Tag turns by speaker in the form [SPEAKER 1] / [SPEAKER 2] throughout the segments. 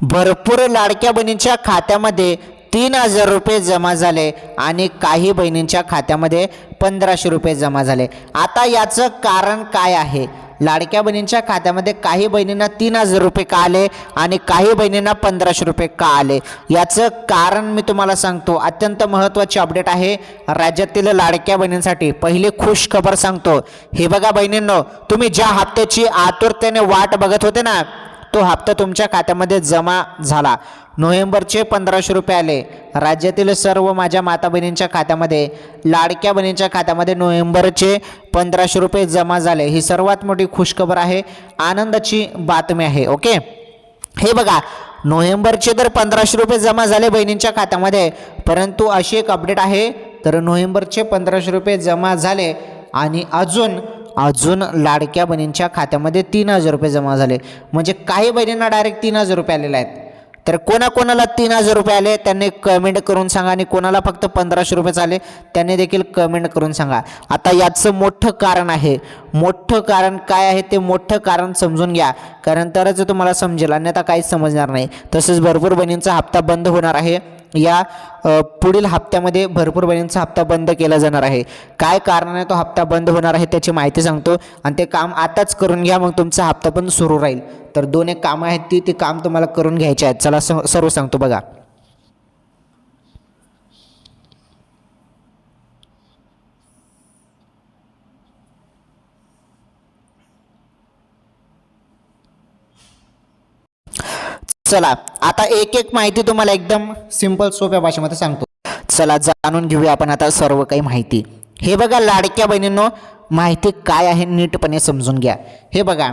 [SPEAKER 1] भरपूर लाडक्या बहिणींच्या खात्यामध्ये 3,000 रुपये जमा झाले आणि काही बहिणींच्या खात्यामध्ये 1,500 रुपये जमा झाले। आता याचं कारण काय आहे? लाडक्या बहिणींच्या खात्यामध्ये काही बहिणींना 3,000 रुपये का आले आणि काही बहिणींना 1,500 रुपये का आले? याचं कारण मी तुम्हाला सांगतो। अत्यंत महत्त्वाची अपडेट आहे राज्यातील लाडक्या बहिणींसाठी। पहिली खुश खबर सांगतो, हे बघा बहिणींनो, तुम्ही ज्या हप्त्याची आतुरतेने वाट बघत होते ना, तो हप्ता तुमच्या खात्यामध्ये जमा झाला। नोव्हेंबरचे 1,500 रुपये आले। राज्यातील सर्व माझ्या माता बहिणींच्या खात्यामध्ये, लाडक्या बहिणींच्या खात्यामध्ये नोव्हेंबरचे 1,500 रुपये जमा झाले। ही सर्वात मोठी खुशखबर आहे, आनंदाची बातमी आहे। ओके, हे बघा, नोव्हेंबरचे तर 1,500 रुपये जमा झाले बहिणींच्या खात्यामध्ये, परंतु अशी एक अपडेट आहे, तर नोव्हेंबरचे 1,500 रुपये जमा झाले आणि अजून लाडक्या बहिणींच्या खात्यामध्ये 3,000 रुपये जमा झाले। म्हणजे काही बहिणींना डायरेक्ट 3,000 रुपये आलेले आहेत। तर कोणाकोणाला 3,000 रुपये आले त्यांनी कमेंट करून सांगा, आणि कोणाला फक्त 1,500 रुपये आले त्यांनी देखील कमेंट करून सांगा। आता याचं मोठं कारण आहे, मोठं कारण काय आहे ते मोठं कारण समजून घ्या, कारण तरच तुम्हाला समजेल, अन्यथा काहीच समजणार नाही। तसेच भरपूर बहिणींचा हप्ता बंद होणार आहे। या पुढील हप्त्यामध्ये भरपूर बहिणींचा हप्ता बंद केला जाणार आहे। काय कारणाने तो हप्ता बंद होणार आहे त्याची माहिती सांगतो, आणि ते काम आताच करून घ्या, मग तुमचा हप्ता पण सुरू राहील। तर दोन एक कामं आहेत ती काम तुम्हाला करून घ्यायची आहेत। चला सर्व सांगतो बघा। चला आता एक एक माहिती तुम्हाला एकदम सिंपल सोप्या भाषेमध्ये सांगतो। चला जाणून घेऊया आपण आता सर्व काही माहिती। हे बघा लाडक्या बहिणींनो, माहिती काय आहे नीटपणे समजून घ्या। हे बघा,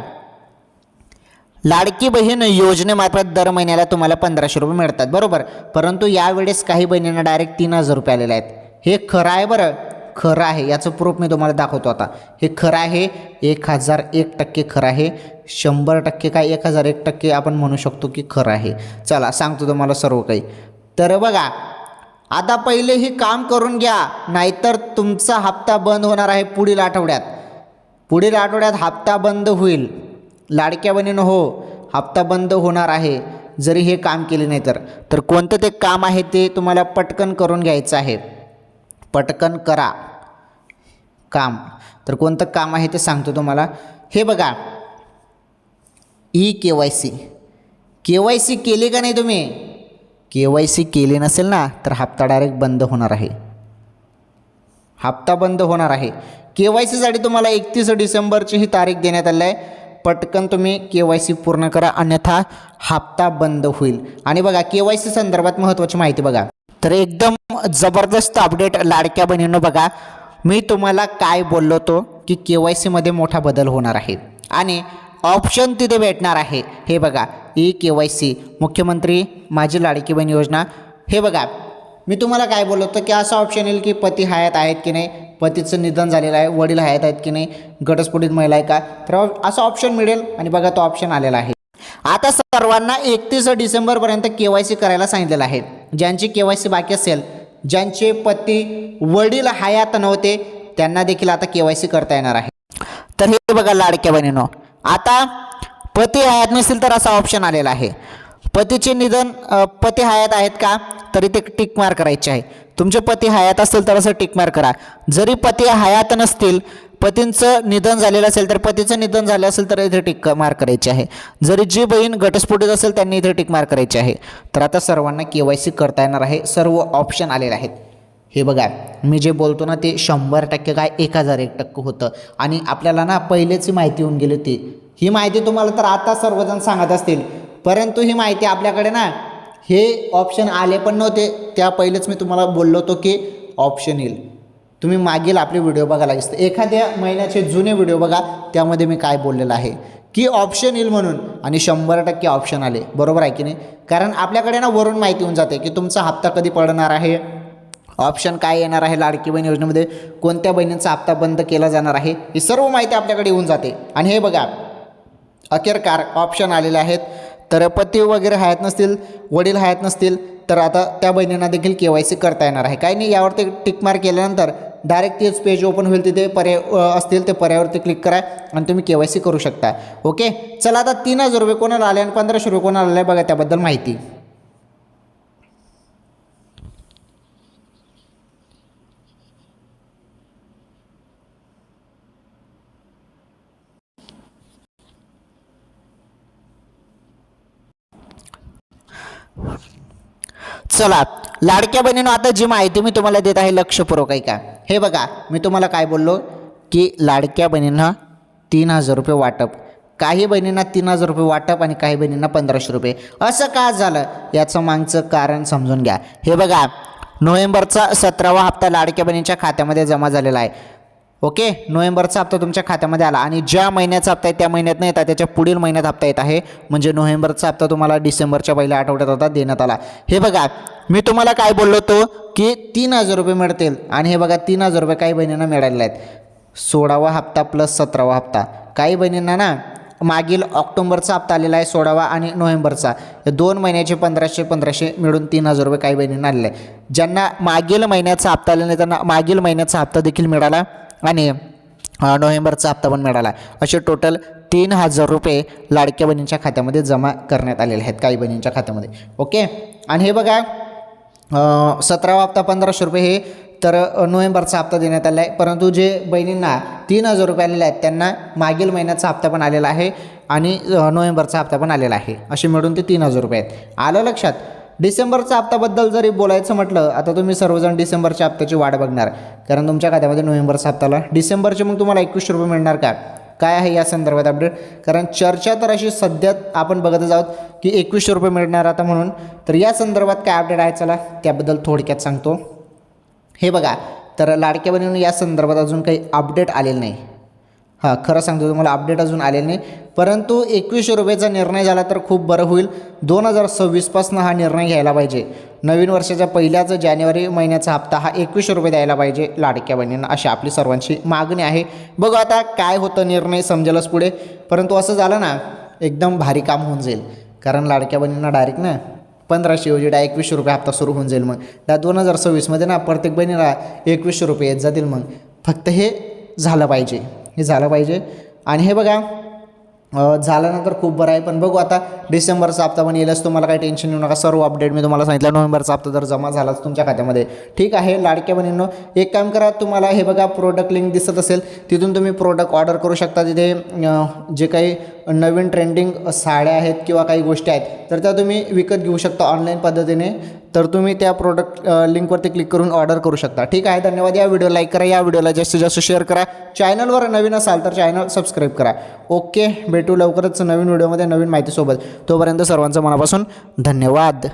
[SPEAKER 1] लाडकी बहीण योजनेमार्फत दर महिन्याला तुम्हाला 1,500 रुपये मिळतात, बरोबर। परंतु यावेळेस काही बहिणींना डायरेक्ट 3,000 रुपये आलेले आहेत। हे खरं आहे, बरं खरं आहे, याचं प्रूफ मी तुम्हाला दाखवतो आता। हे खरं आहे, 1,001% खरं आहे, 100% काय 1,001% आपण म्हणू शकतो की खरं आहे। चला सांगतो तुम्हाला सर्व काही। तर बघा, आता पहिले हे काम करून घ्या, नाहीतर तुमचा हप्ता बंद होणार आहे पुढील आठवड्यात। पुढील आठवड्यात हप्ता बंद होईल लाडक्या बहिणींनो, हो हप्ता बंद होणार आहे जरी हे काम केले नाही तर कोणतं ते काम आहे ते तुम्हाला पटकन करून घ्यायचं आहे। पटकन करा काम। तर कोणतं काम आहे ते सांगतो तुम्हाला। हे बघा, KYC केली का नाही तुम्ही? KYC केली नसेल ना तर हप्ता डायरेक्ट बंद होणार आहे। हप्ता बंद होणार आहे। KYC साठी तुम्हाला 31 डिसेंबरची ही तारीख देण्यात आली आहे। पटकन तुम्ही KYC पूर्ण करा, अन्यथा हप्ता बंद होईल। आणि बघा, KYC संदर्भात महत्त्वाची माहिती बघा, तर एकदम जबरदस्त अपडेट लाडक्या बहिणींनो। बघा, मी तुम्हाला काय बोललो होतो की KYC मध्ये मोठा बदल होणार आहे आणि ऑप्शन तिथे भेटणार आहे। हे बघा, KYC मुख्यमंत्री माझी लाडकी बहीण योजना। हे बघा, मी तुम्हाला काय बोललो होतो की असा ऑप्शन येईल की पती हयात आहेत की नाही, पतीचं निधन झालेलं आहे, वडील हयात आहेत की नाही, घटस्फोटित महिला आहे का, तर असं ऑप्शन मिळेल। आणि बघा, तो ऑप्शन आलेला आहे। आता सर्वांना 31 डिसेंबरपर्यंत KYC करायला सांगितलेलं आहे। ज्यांची KYC बाकी असेल, ज्यांचे पती वडील हयात नव्हते, त्यांना देखील आता KYC करता येणार आहे। तर हे बघा लाडक्या बहिणींनो, आता पती हयात नसेल तर असा ऑप्शन आलेला आहे। पतीचे निधन, पती हयात आहेत का, तरी ते टिक मार्क करायचे आहे। तुमचे पती हयात असतील तर असं टिक मार्क करा। जरी पती हयात नसतील, पतींचं निधन झालेलं असेल तर पतीचं निधन झालं असेल तर इथे टिक मार्क करायचे आहे। जरी जी बहीण घटस्फोटित असेल त्यांनी इथे टिक मार्क करायचे आहे। तर आता सर्वांना KYC करता येणार आहे। सर्व ऑप्शन आलेले आहेत। हे बघा, मी जे बोलतो ना ते 100% काय 1,001% होतं, आणि आपल्याला ना पहिलेच माहिती येऊन गेली होती। ही माहिती तुम्हाला तर आता सर्वजण सांगत असतील, परंतु ही माहिती आपल्याकडे ना हे ऑप्शन आले पण नव्हते, त्या पहिलेच मी तुम्हाला बोललो होतो की ऑप्शन येईल। तुम्ही मागील आपले व्हिडिओ बघायला लागते, एखाद्या महिन्याचे जुने व्हिडिओ बघा, त्यामध्ये मी काय बोललेलं आहे की ऑप्शन येईल म्हणून, आणि 100% ऑप्शन आले, बरोबर आहे की नाही? कारण आपल्याकडे ना वरून माहिती होऊन जाते की तुमचा हप्ता कधी पडणार आहे, ऑप्शन काय येणार आहे, लाडकी बहीण योजनेमध्ये कोणत्या बहिणींचा हप्ता बंद केला जाणार आहे, ही सर्व माहिती आपल्याकडे येऊन जाते। आणि हे बघा, अखेरकार ऑप्शन आलेले आहेत। तर पती वगैरे हयात नसतील, वडील हयात नसतील, तर आता त्या बहिणींना देखील KYC करता येणार आहे। काही नाही, यावरती टिक मार्क केल्यानंतर डायरेक्ट तेच पेज ओपन होईल, तिथे पर्याय असतील ते पर्यायावरती क्लिक करा आणि तुम्ही KYC करू शकता. ओके, चला आता 3,000 रुपये कोणाला आले आणि 1,500 रुपये कोणाला आले बघा त्याबद्दल माहिती. चला लाडक्या बहिणीनं आता जी माहिती मी तुम्हाला देत आहे लक्षपूर्वक ऐका. हे बघा मी तुम्हाला काय बोललो की लाडक्या बहिणींना 3,000 रुपये वाटप, काही बहिणींना 3,000 रुपये वाटप आणि काही बहिणींना 1,500 रुपये. असं का झालं याचं मागचं कारण समजून घ्या. हे बघा नोव्हेंबरचा 17वा हप्ता लाडक्या बहिणींच्या खात्यामध्ये जमा झालेला आहे. ओके, नोव्हेंबरचा हप्ता तुमच्या खात्यामध्ये आला आणि ज्या महिन्याचा हप्ता आहे त्या महिन्यात नाही येतात, त्याच्या पुढील महिन्यात हप्ता येत आहे. म्हणजे नोव्हेंबरचा हप्ता तुम्हाला डिसेंबरच्या पहिल्या आठवड्यात आता देण्यात आला. हे बघा मी तुम्हाला काय बोललो होतो की 3,000 रुपये मिळतील आणि हे बघा 3,000 रुपये काही बहिणींना मिळालेले आहेत. 16वा हप्ता प्लस 17वा हप्ता. काही बहिणींना ना मागील ऑक्टोबरचा हप्ता आलेला आहे 16वा आणि नोव्हेंबरचा, या 2 महिन्याचे 1,500 मिळून 3,000 रुपये काही बहिणींना आलेले आहे. ज्यांना मागील महिन्याचा हप्ता आलेला नाही त्यांना मागील महिन्याचा हप्ता देखील मिळाला आणि नोव्हेंबरचा हप्ता पण मिळाला. असे टोटल 3,000 रुपये लाडक्या बहिणींच्या खात्यामध्ये जमा करण्यात आलेले आहेत काही बहिणींच्या खात्यामध्ये. ओके, आणि हे बघा 17वा हप्ता 1,500 रुपये हे तर नोव्हेंबरचा हप्ता देण्यात आला आहे. परंतु जे बहिणींना 3,000 रुपये आलेले आहेत त्यांना मागील महिन्याचा हप्ता पण आलेला आहे आणि नोव्हेंबरचा हप्ता पण आलेला आहे. असे मिळून ते 3,000 रुपये आहेत. आलं लक्षात. डिसेंबरच्या हप्त्याबद्दल जरी बोलायचं म्हटलं, आता तुम्ही सर्वजण डिसेंबरच्या हप्त्याची वाट बघणार कारण तुमच्या खात्यामध्ये नोव्हेंबरचा हप्ताला. डिसेंबरचे मग तुम्हाला 2100 रुपये मिळणार का, काय आहे या संदर्भात अपडेट? कारण चर्चा तर अशी सध्या आपण बघतच आहोत की 2100 रुपये मिळणार आता म्हणून. तर या संदर्भात काय अपडेट आहे चला त्याबद्दल थोडक्यात सांगतो. हे बघा तर लाडक्या बहिणींना या संदर्भात अजून काही अपडेट आलेलं नाही. हां, खरं सांगतो तुम्हाला अपडेट अजून आलेलं नाही. परंतु 2100 रुपयेचा निर्णय झाला तर खूप बरं होईल. 2026पासून हा निर्णय घ्यायला पाहिजे. नवीन वर्षाच्या पहिल्याच जानेवारी महिन्याचा हप्ता हा 2100 रुपये द्यायला पाहिजे लाडक्या बहिणींना, अशी आपली सर्वांची मागणी आहे. बघू आता काय होतं, निर्णय समजेलच पुढे. परंतु असं झालं ना एकदम भारी काम होऊन जाईल. कारण लाडक्या बहिणींना डायरेक्ट ना 1,500 ऐवजी डायरेक्ट 2100 रुपये हप्ता सुरू होऊन जाईल. मग त्या 2026मध्ये ना प्रत्येक बहिणीला 2100 रुपये येत जातील. मग फक्त हे झालं पाहिजे, हे झालं पाहिजे. आणि हे बघा झाल्यानंतर खूप बरं आहे. पण बघू आता डिसेंबरचा हप्ता पण येईलच, तुम्हाला काही टेन्शन येऊ नका. सर्व अपडेट मी तुम्हाला सांगितलं. नोव्हेंबरचा हप्ता जर जमा झालाच तुमच्या खात्यामध्ये ठीक आहे. लाडक्या बहिणींनो एक काम करा, तुम्हाला हे बघा प्रोडक्ट लिंक दिसत असेल तिथून तुम्ही प्रोडक्ट ऑर्डर करू शकता. तिथे जे काही नवीन ट्रेंडिंग साड्या आहेत किंवा काही गोष्टी आहेत तर त्या तुम्ही विकत घेऊ शकता ऑनलाईन पद्धतीने. तर तुम्ही त्या प्रोडक्ट लिंकवरती क्लिक करून ऑर्डर करू शकता. ठीक आहे, धन्यवाद. या व्हिडिओ लाईक करा, या व्हिडिओला जास्तीत जास्त शेअर करा. चॅनलवर नवीन असाल तर चॅनल सबस्क्राईब करा. ओके, भेटू लवकरच नवीन व्हिडिओमध्ये नवीन माहितीसोबत. तोपर्यंत सर्वांचं मनापासून धन्यवाद.